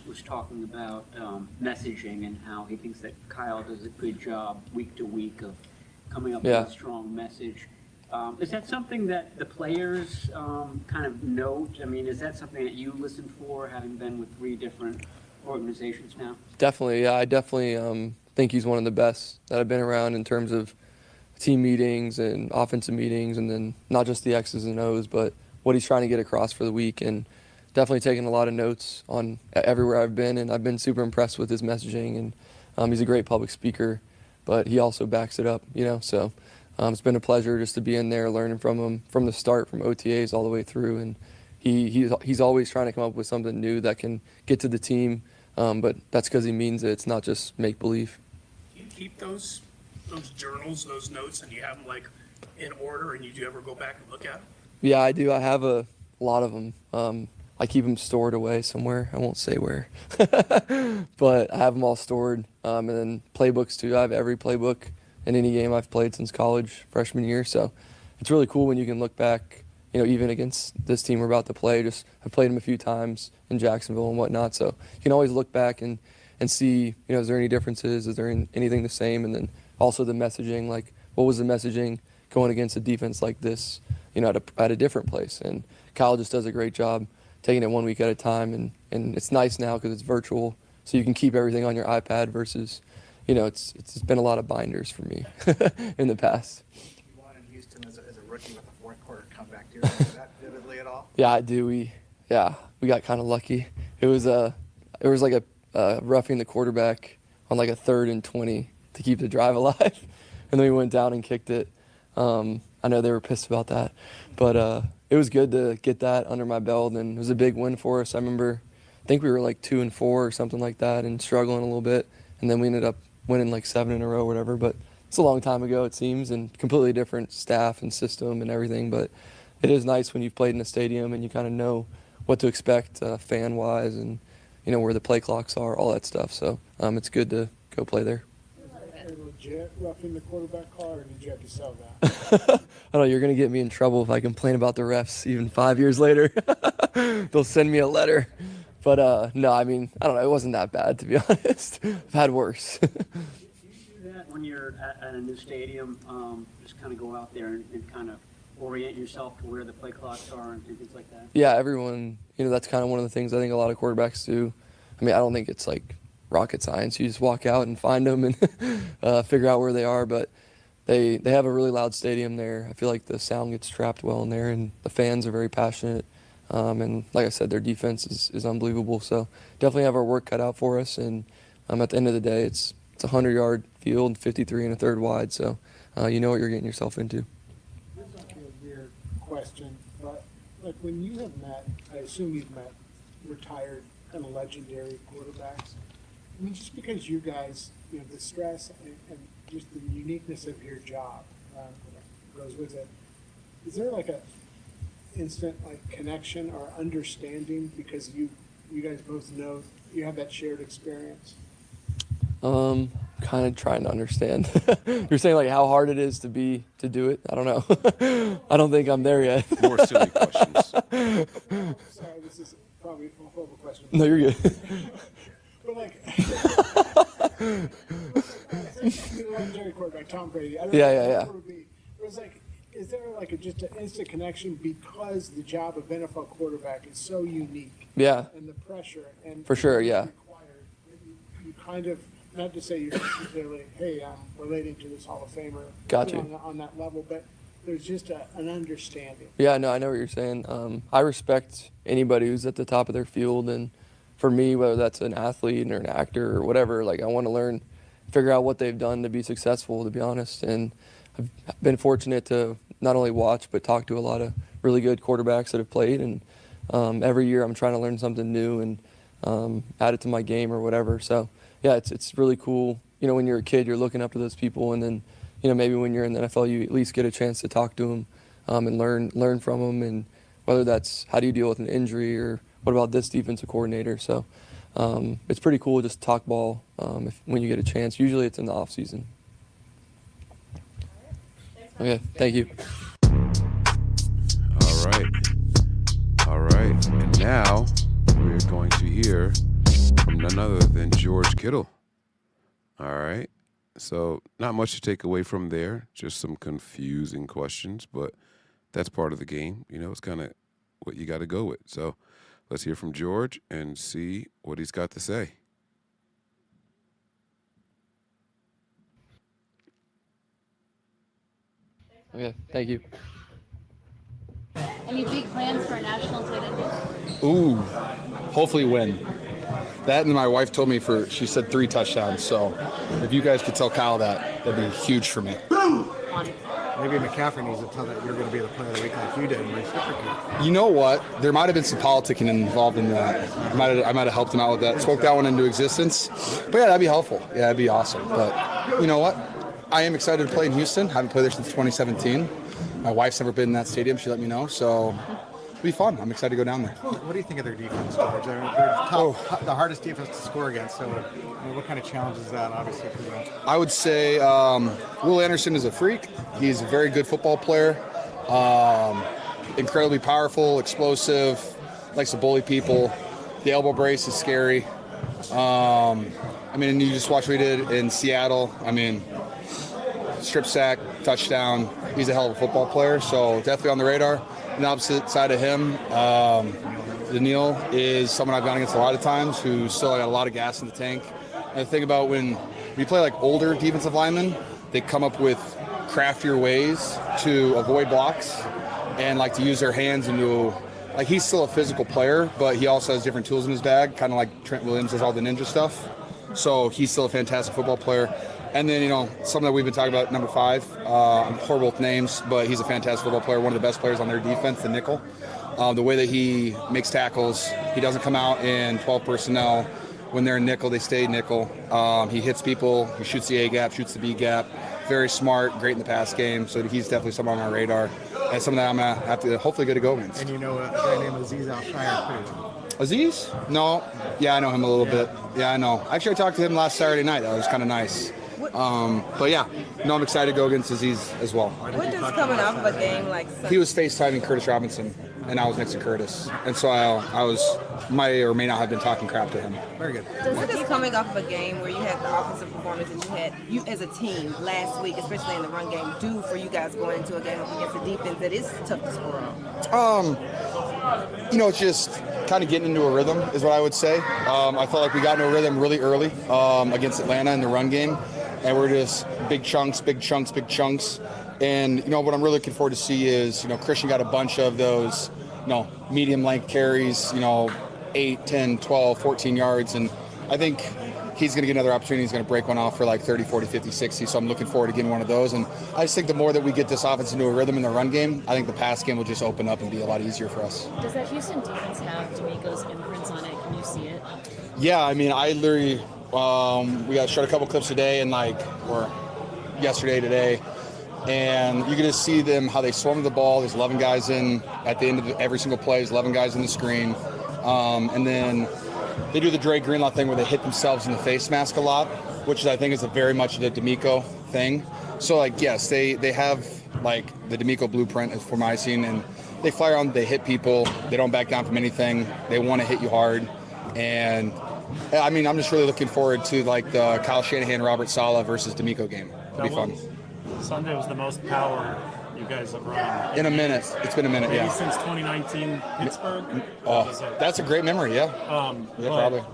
Was talking about messaging and how he thinks that Kyle does a good job week to week of coming up with a strong message. Is that something that the players kind of note? Is that something that you listen for, having been with 3 different organizations now? Definitely, yeah. I definitely think he's one of the best that I've been around in terms of team meetings and offensive meetings, and then not just the X's and O's, but what he's trying to get across for the week, and definitely taking a lot of notes on everywhere I've been, and I've been super impressed with his messaging, and he's a great public speaker, but he also backs it up, so it's been a pleasure just to be in there learning from him from the start, from OTAs all the way through, and he's always trying to come up with something new that can get to the team, but that's because he means it. It's not just make-believe. Do you keep those journals, those notes, and you have them like in order, and you do ever go back and look at them? Yeah, I do. I have a lot of them. I keep them stored away somewhere. I won't say where, but I have them all stored. And then playbooks too. I have every playbook in any game I've played since college, freshman year. So it's really cool when you can look back, even against this team we're about to play. I've played them a few times in Jacksonville and whatnot. So you can always look back and see, is there any differences? Is there anything the same? And then also the messaging, like what was the messaging going against a defense like this, at a different place. And Kyle just does a great job taking it 1 week at a time. And it's nice now because it's virtual, so you can keep everything on your iPad versus, it's been a lot of binders for me in the past. You won in Houston as a rookie with a fourth quarter comeback. Do you remember that vividly at all? Yeah, I do. We got kind of lucky. It was like a roughing the quarterback on like a 3rd and 20 to keep the drive alive, and then we went down and kicked it. I know they were pissed about that, but it was good to get that under my belt, and it was a big win for us. I think we were like 2-4 or something like that, and struggling a little bit, and then we ended up winning like 7 in a row or whatever. But it's a long time ago, it seems, and completely different staff and system and everything. But it is nice when you've played in a stadium and you kind of know what to expect fan-wise, and where the play clocks are, all that stuff. So it's good to go play there. Legit roughing the quarterback call, or did you have to sell that? I don't know, you're going to get me in trouble if I complain about the refs even 5 years later. They'll send me a letter. But no, I don't know, it wasn't that bad, to be honest. I've had worse. Do you do that when you're at a new stadium? Just kind of go out there and kind of orient yourself to where the play clocks are and things like that? Yeah, everyone, that's kind of one of the things I think a lot of quarterbacks do. I don't think it's like rocket science. You just walk out and find them and figure out where they are. But they have a really loud stadium there. I feel like the sound gets trapped well in there, and the fans are very passionate. And like I said, their defense is unbelievable. So definitely have our work cut out for us. And at the end of the day, it's a 100-yard field, 53 and a third wide. So you know what you're getting yourself into. This is like a weird question, but like when you have met, I assume you've met retired kind of legendary quarterbacks. Just because you guys, the stress and just the uniqueness of your job goes with it, is there like a instant connection or understanding because you guys both know you have that shared experience? Kind of trying to understand. You're saying like how hard it is to do it? I don't know. I don't think I'm there yet. More silly questions. Sorry, this is probably a horrible question. No, you're good. But legendary quarterback Tom Brady. I don't Yeah. know it was like, is there just an instant connection because the job of NFL quarterback is so unique? Yeah. And the pressure and For sure, yeah. You kind of, not to say you're necessarily, hey, I'm relating to this Hall of Famer. Got you. On that level, but there's just an understanding. Yeah, no, I know what you're saying. I respect anybody who's at the top of their field, and for me, whether that's an athlete or an actor or whatever, I want to learn, figure out what they've done to be successful, to be honest. And I've been fortunate to not only watch but talk to a lot of really good quarterbacks that have played, and every year I'm trying to learn something new and add it to my game or whatever. So yeah, it's really cool. When you're a kid, you're looking up to those people, and then maybe when you're in the NFL, you at least get a chance to talk to them and learn from them, and whether that's how do you deal with an injury or what about this defensive coordinator. So it's pretty cool just to talk ball when you get a chance. Usually it's in the off season. Okay, thank you. All right. And now we're going to hear from none other than George Kittle. All right. So not much to take away from there, just some confusing questions, but that's part of the game. It's kind of what you got to go with. So let's hear from George and see what he's got to say. Okay, thank you. Any big plans for a national tight end? Ooh, hopefully win. That, and my wife told me she said 3 touchdowns. So if you guys could tell Kyle that, that'd be huge for me. Maybe McCaffrey needs to tell that you're going to be the player of the week like you did in reciprocate. You know what? There might have been some politicking involved in that. I might have helped him out with that. Spoke that one into existence. But yeah, that'd be helpful. Yeah, that'd be awesome. But you know what? I am excited to play in Houston. Haven't played there since 2017. My wife's never been in that stadium. She let me know. So it'll be fun. I'm excited to go down there. What do you think of their defense, George? They're the hardest defense to score against. So what kind of challenge is that, obviously, for you? I would say Will Anderson is a freak. He's a very good football player. Incredibly powerful, explosive, likes to bully people. The elbow brace is scary. I mean, you just watch what he did in Seattle. I mean, strip sack, touchdown. He's a hell of a football player, so definitely on the radar. On the opposite side of him, Daniil is someone I've gone against a lot of times who's still got a lot of gas in the tank. And the thing about when you play like older defensive linemen, they come up with craftier ways to avoid blocks and like to use their hands into, like, he's still a physical player, but he also has different tools in his bag, kind of like Trent Williams does all the ninja stuff. So he's still a fantastic football player. And then, something that we've been talking about, number 5, I'm horrible with names, but he's a fantastic football player, one of the best players on their defense, the nickel. The way that he makes tackles, he doesn't come out in 12 personnel. When they're in nickel, they stay nickel. He hits people, he shoots the A gap, shoots the B gap. Very smart, great in the pass game, so he's definitely someone on our radar. And something that I'm going to have to hopefully get to go against. And a guy named Aziz Al-Shire, too. Aziz? No. Yeah, I know him a little bit. Yeah, I know. Actually, I talked to him last Saturday night. That was kind of nice. But yeah, I'm excited to go against Aziz as well. What does coming off of a game like Sunday? He was FaceTiming Curtis Robinson, and I was next to Curtis. And so I may or may not have been talking crap to him. Very good. What does coming off of a game where you had the offensive performance that you as a team last week, especially in the run game, do for you guys going into a game against a defense that is tough to score on? It's just kind of getting into a rhythm is what I would say. I felt like we got into a rhythm really early against Atlanta in the run game. And we're just big chunks. And, what I'm really looking forward to see is, Christian got a bunch of those, medium length carries, 8, 10, 12, 14 yards. And I think he's going to get another opportunity. He's going to break one off for like 30, 40, 50, 60. So I'm looking forward to getting one of those. And I just think the more that we get this offense into a rhythm in the run game, I think the pass game will just open up and be a lot easier for us. Does that Houston defense have D'Amico's imprints on it? Can you see it? Yeah, I mean, I literally... we got shot a couple clips today or yesterday, today, and you can just see them, how they swarm the ball. There's 11 guys in at the end of every single play. There's 11 guys in the screen. And then they do the Dre Greenlaw thing where they hit themselves in the face mask a lot, which I think is very much the D'Amico thing. So, yes, they have, the D'Amico blueprint for my scene, and they fly around, they hit people. They don't back down from anything. They want to hit you hard. And I mean, I'm just really looking forward to the Kyle Shanahan, Robert Saleh versus D'Amico game. It'll be fun. Sunday was the most power you guys have run in a minute. It's been a minute, maybe yeah. Since 2019 Pittsburgh. That's a great memory, yeah. Probably.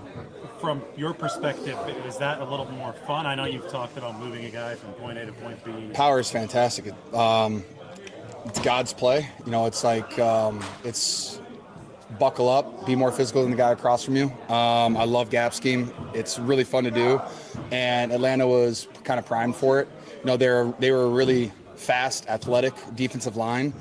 From your perspective, is that a little more fun? I know you've talked about moving a guy from point A to point B. Power is fantastic. It's God's play. It's it's buckle up, be more physical than the guy across from you. I love gap scheme. It's really fun to do, and Atlanta was kind of primed for it. They were really fast, athletic defensive line,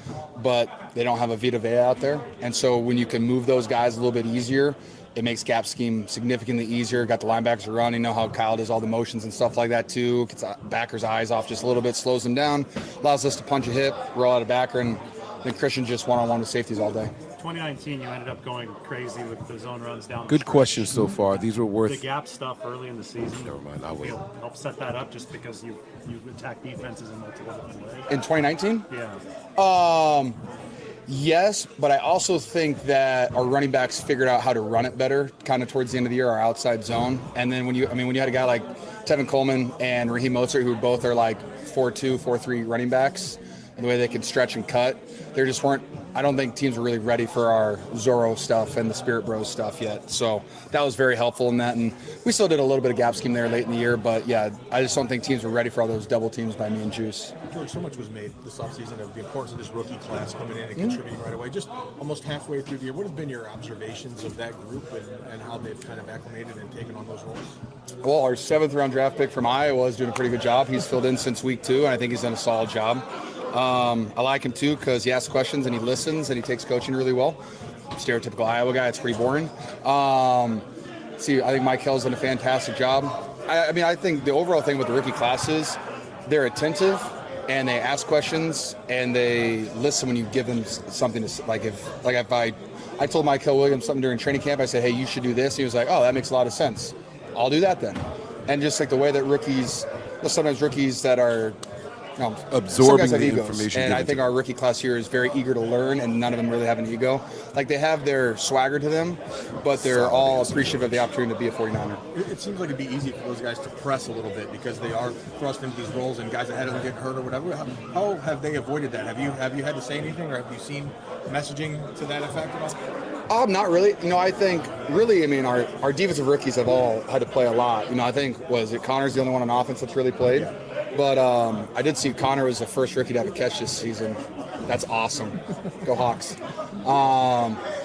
but they don't have a Vita Vea out there, and so when you can move those guys a little bit easier, it makes gap scheme significantly easier. Got the linebackers running. How Kyle does all the motions and stuff like that too. Gets backers' eyes off just a little bit, slows them down, allows us to punch a hip, roll out a backer, and then Christian just one-on-one with safeties all day. 2019, you ended up going crazy with the zone runs down. Good questions so far. These were worth. The gap stuff early in the season. Never mind. I'll wait. Help set that up just because you attack defenses in multiple different ways. In 2019? Yeah. Yes, but I also think that our running backs figured out how to run it better kind of towards the end of the year, our outside zone. And then when you had a guy like Tevin Coleman and Raheem Mostert, who both are 4-2, 4-3 running backs, and the way they can stretch and cut, there just weren't I don't think teams are really ready for our Zorro stuff and the Spirit Bros stuff yet. So that was very helpful in that. And we still did a little bit of gap scheme there late in the year. But, yeah, I just don't think teams were ready for all those double teams by me and Juice. George, so much was made this offseason of the importance of this rookie class coming in and contributing right away. Just almost halfway through the year, what have been your observations of that group and how they've kind of acclimated and taken on those roles? Well, our 7th-round draft pick from Iowa is doing a pretty good job. He's filled in since week 2, and I think he's done a solid job. I like him, too, because he asks questions and he listens and he takes coaching really well. Stereotypical Iowa guy, it's pretty boring. I think Mike Hill's done a fantastic job. I think the overall thing with the rookie class is they're attentive and they ask questions and they listen when you give them something to, if I told Mike Hill Williams something during training camp, I said, hey, you should do this. And he was like, oh, that makes a lot of sense. I'll do that then. And just like the way that sometimes rookies that are absorbing the egos, information. And I think our rookie class here is very eager to learn, and none of them really have an ego. Like, they have their swagger to them, but they're all appreciative of the opportunity to be a 49er. It seems like it'd be easy for those guys to press a little bit because they are thrust into these roles and guys ahead of them get hurt or whatever. How have they avoided that? Have you had to say anything, or have you seen messaging to that effect at all? Not really. I think really, our defensive rookies have all had to play a lot. I think, Connor's the only one on offense that's really played. Yeah. But I did see Connor was the first rookie to have a catch this season. That's awesome. Go Hawks.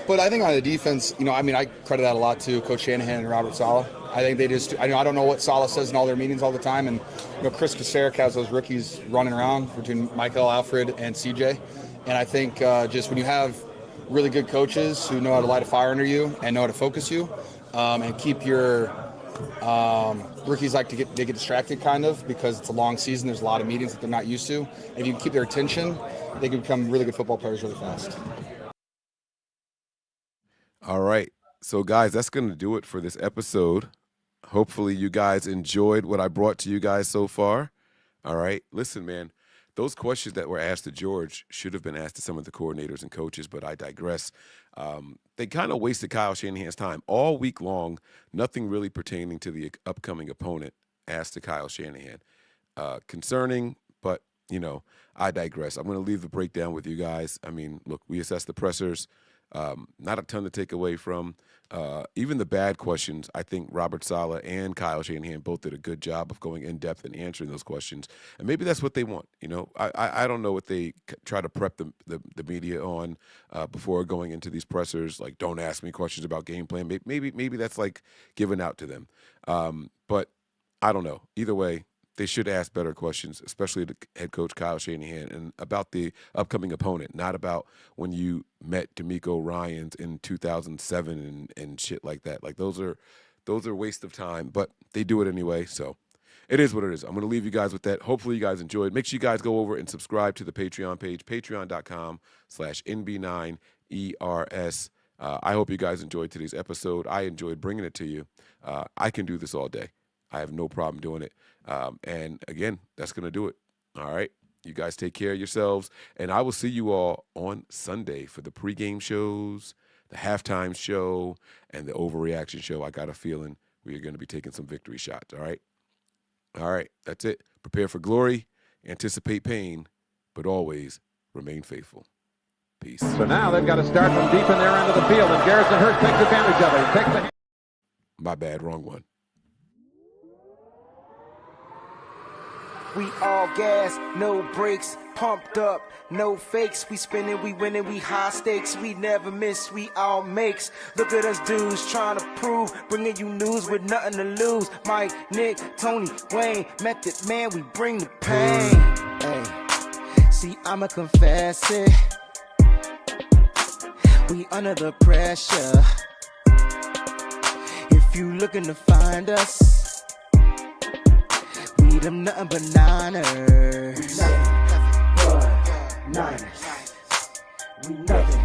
But I think on the defense, I credit that a lot to Coach Shanahan and Robert Saleh. I think they just, I don't know what Saleh says in all their meetings all the time. And, Chris Kasarik has those rookies running around between Michael, Alfred, and CJ. And I think just when you have really good coaches who know how to light a fire under you and know how to focus you and keep your rookies they get distracted kind of because it's a long season. There's a lot of meetings that they're not used to. If you can keep their attention, they can become really good football players really fast. All right. So, guys, that's going to do it for this episode. Hopefully you guys enjoyed what I brought to you guys so far. All right. Listen, man, those questions that were asked to George should have been asked to some of the coordinators and coaches, but I digress. They kind of wasted Kyle Shanahan's time all week long, nothing really pertaining to the upcoming opponent asked to Kyle Shanahan. Concerning, but, I digress. I'm going to leave the breakdown with you guys. Look, we assessed the pressers. Not a ton to take away from. Even the bad questions, I think Robert Saleh and Kyle Shanahan both did a good job of going in depth and answering those questions. And maybe that's what they want. I don't know what they try to prep the media on before going into these pressers. Like, don't ask me questions about game plan. Maybe that's like giving out to them. But I don't know. Either way, they should ask better questions, especially the head coach Kyle Shanahan, and about the upcoming opponent, not about when you met D'Amico Ryans in 2007 and shit like that. Like, those are waste of time, but they do it anyway, so it is what it is. I'm going to leave you guys with that. Hopefully you guys enjoyed. Make sure you guys go over and subscribe to the Patreon page, patreon.com/NB9ERS. I hope you guys enjoyed today's episode. I enjoyed bringing it to you. I can do this all day. I have no problem doing it. And again, that's going to do it. All right. You guys take care of yourselves. And I will see you all on Sunday for the pregame shows, the halftime show, and the overreaction show. I got a feeling we are going to be taking some victory shots. All right. All right. That's it. Prepare for glory, anticipate pain, but always remain faithful. Peace. So now they've got to start from deep in their end of the field, and Garrison Hurst takes advantage of it. He takes the... My bad. Wrong one. We all gas, no brakes, pumped up, no fakes. We spinning, we winning, we high stakes. We never miss, we all makes. Look at us dudes trying to prove, bringing you news with nothing to lose. Mike, Nick, Tony, Wayne, Method Man, we bring the pain. Hey, see, I'ma confess it. We under the pressure. If you looking to find us, them nothing but Niners. Nothing but Niners. We nothing